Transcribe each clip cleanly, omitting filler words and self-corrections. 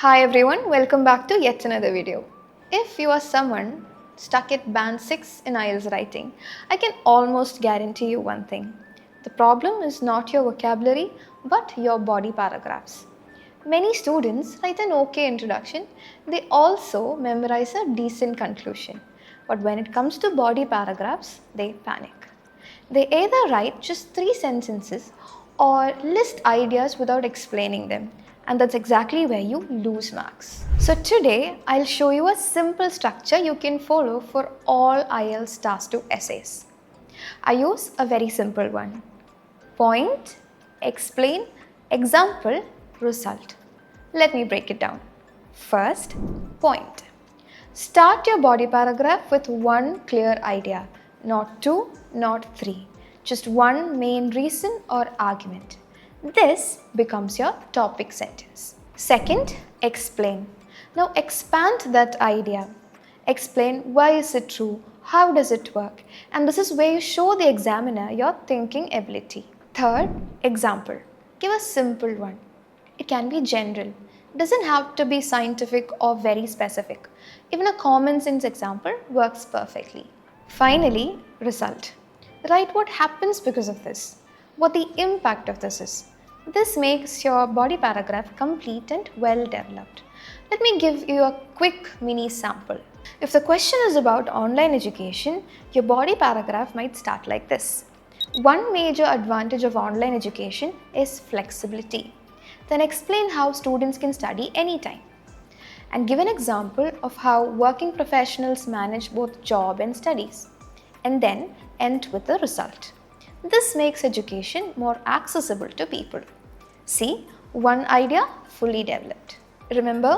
Hi everyone, welcome back to yet another video. If you are someone stuck at band 6 in IELTS writing, I can almost guarantee you one thing. The problem is not your vocabulary but your body paragraphs. Many students write an okay introduction, they also memorize a decent conclusion. But when it comes to body paragraphs, they panic. They either write just 3 sentences or list ideas without explaining them, and that's exactly where you lose marks. So today I'll show you a simple structure you can follow for all IELTS Task 2 essays. I use a very simple one: point, explain, example, result. Let me break it down. First, point. Start your body paragraph with one clear idea, not two, not three. Just one main reason or argument. This becomes your topic sentence. Second, explain. Now expand that idea. Explain why is it true, how does it work, and this is where you show the examiner your thinking ability. Third, example. Give a simple one. It can be general. It doesn't have to be scientific or very specific. Even a common sense example works perfectly. Finally, result. Write what happens because of this, what the impact of this is. This makes your body paragraph complete and well developed. Let me give you a quick mini sample. If the question is about online education, your body paragraph might start like this. One major advantage of online education is flexibility. Then explain how students can study anytime. And give an example of how working professionals manage both job and studies. And then end with the result. This makes education more accessible to people. See, one idea fully developed. Remember,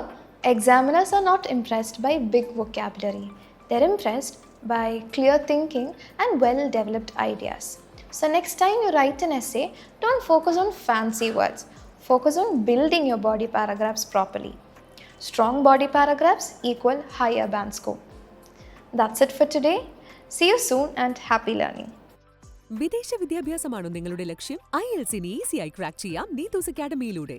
examiners are not impressed by big vocabulary. They're impressed by clear thinking and well-developed ideas. So next time you write an essay, don't focus on fancy words. Focus on building your body paragraphs properly. Strong body paragraphs equal higher band score. That's it for today. See you soon and happy learning. വിദേശ വിദ്യാഭ്യാസമാണോ നിങ്ങളുടെ ലക്ഷ്യം? IELTS ഈസിയായി crack ചെയ്യാം നീതൂസ് അക്കാഡമിയിലൂടെ.